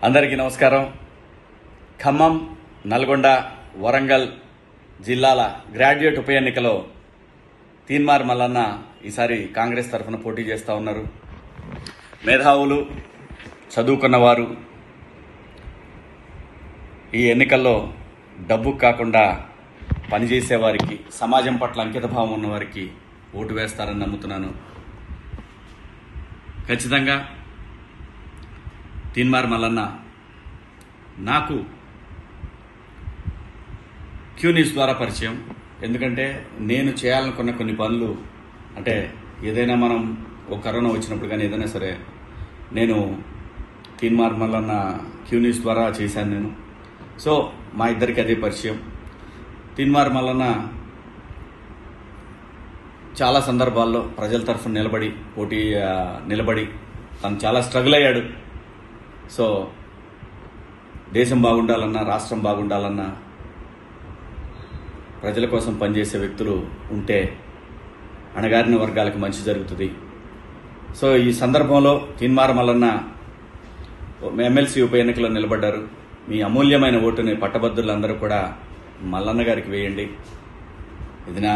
అందరికీ నమస్కారం. ఖమ్మం, నల్గొండ, వరంగల్ జిల్లాల గ్రాడ్యుయేట్ ఉప ఎన్నికలో తీన్మార్ మల్లన్న ఈసారి కాంగ్రెస్ తరఫున పోటీ చేస్తూ ఉన్నారు. మేధావులు, చదువుకున్నవారు ఈ ఎన్నికల్లో డబ్బుకు కాకుండా పనిచేసేవారికి, సమాజం పట్ల అంకితభావం ఉన్నవారికి ఓటు వేస్తారని నమ్ముతున్నాను. ఖచ్చితంగా తీన్మార్ మల్లన్న నాకు క్యూ న్యూస్ ద్వారా పరిచయం. ఎందుకంటే నేను చేయాలనుకున్న కొన్ని పనులు, అంటే ఏదైనా మనం ఒక కరోనా వచ్చినప్పుడు కానీ ఏదైనా సరే నేను తీన్మార్ మల్లన్న క్యూ న్యూస్ ద్వారా చేశాను నేను. సో మా ఇద్దరికి అదే పరిచయం. తీన్మార్ మల్లన్న చాలా సందర్భాల్లో ప్రజల తరఫున నిలబడి తను చాలా స్ట్రగుల్ అయ్యాడు. సో దేశం బాగుండాలన్నా, రాష్ట్రం బాగుండాలన్నా, ప్రజల కోసం పనిచేసే వ్యక్తులు ఉంటే అణగారిన వర్గాలకు మంచి జరుగుతుంది. సో ఈ సందర్భంలో తీన్మార్ మల్లన్న ఎమ్మెల్సీ ఉప ఎన్నికలో నిలబడ్డారు. మీ అమూల్యమైన ఓటుని పట్టభద్రులందరూ కూడా మల్లన్న గారికి వేయండి. ఇది నా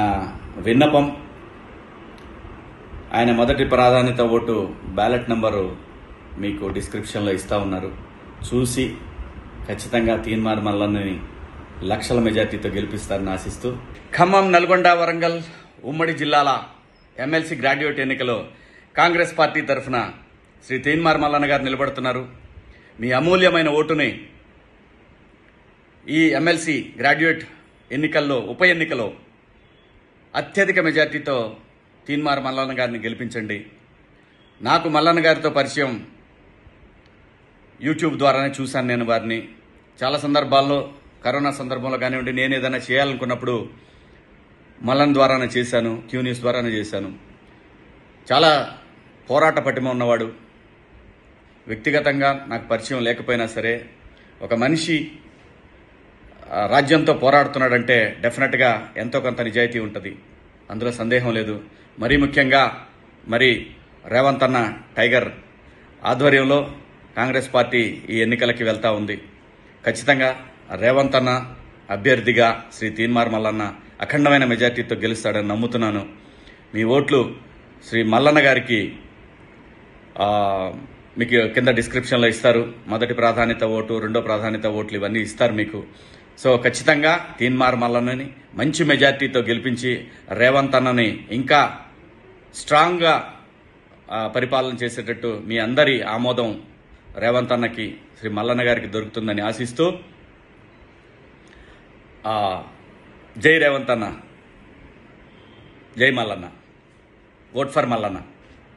విన్నపం. ఆయన మొదటి ప్రాధాన్యత ఓటు బ్యాలెట్ నంబరు మీకు డిస్క్రిప్షన్లో ఇస్తా ఉన్నారు. చూసి ఖచ్చితంగా తీన్మార్ మల్లన్నని లక్షల మెజార్టీతో గెలిపిస్తారని ఆశిస్తూ, ఖమ్మం, నల్గొండ, వరంగల్ ఉమ్మడి జిల్లాల ఎమ్మెల్సీ గ్రాడ్యుయేట్ ఎన్నికలో కాంగ్రెస్ పార్టీ తరఫున శ్రీ తీన్మార్ మల్లన్న గారు నిలబడుతున్నారు. మీ అమూల్యమైన ఓటుని ఈ ఎమ్మెల్సీ గ్రాడ్యుయేట్ ఎన్నికల్లో, ఉప ఎన్నికలో అత్యధిక మెజార్టీతో తీన్మార్ మల్లన్న గారిని గెలిపించండి. నాకు మల్లన్న గారితో పరిచయం యూట్యూబ్ ద్వారానే చూశాను. నేను వారిని చాలా సందర్భాల్లో, కరోనా సందర్భంలో కానివ్వండి, నేను ఏదైనా చేయాలనుకున్నప్పుడు మల్లన్న ద్వారానే చేశాను, క్యూ న్యూస్ ద్వారానే చేశాను. చాలా పోరాట పటిమ ఉన్నవాడు. వ్యక్తిగతంగా నాకు పరిచయం లేకపోయినా సరే, ఒక మనిషి రాజ్యంతో పోరాడుతున్నాడంటే డెఫినెట్గా ఎంతో కొంత నిజాయితీ ఉంటుంది, అందులో సందేహం లేదు. మరీ ముఖ్యంగా రేవంత్ అన్న టైగర్ ఆధ్వర్యంలో కాంగ్రెస్ పార్టీ ఈ ఎన్నికలకి వెళ్తా ఉంది. ఖచ్చితంగా రేవంత్ అన్న అభ్యర్థిగా శ్రీ తీన్మార్ మల్లన్న అఖండమైన మెజార్టీతో గెలుస్తాడని నమ్ముతున్నాను. మీ ఓట్లు శ్రీ మల్లన్న గారికి మీకు కింద డిస్క్రిప్షన్లో ఇస్తారు. మొదటి ప్రాధాన్యత ఓటు, రెండో ప్రాధాన్యత ఓట్లు ఇవన్నీ ఇస్తారు మీకు. సో ఖచ్చితంగా తీన్మార్ మల్లన్నని మంచి మెజార్టీతో గెలిపించి రేవంత్ అన్నని ఇంకా స్ట్రాంగ్గా పరిపాలన చేసేటట్టు మీ అందరి ఆమోదం రేవంత్ అన్నకి, శ్రీ మల్లన్న గారికి దొరుకుతుందని ఆశిస్తూ, జై రేవంత్ అన్న, జై మల్లన్న, ఓట్ ఫర్ మల్లన్న.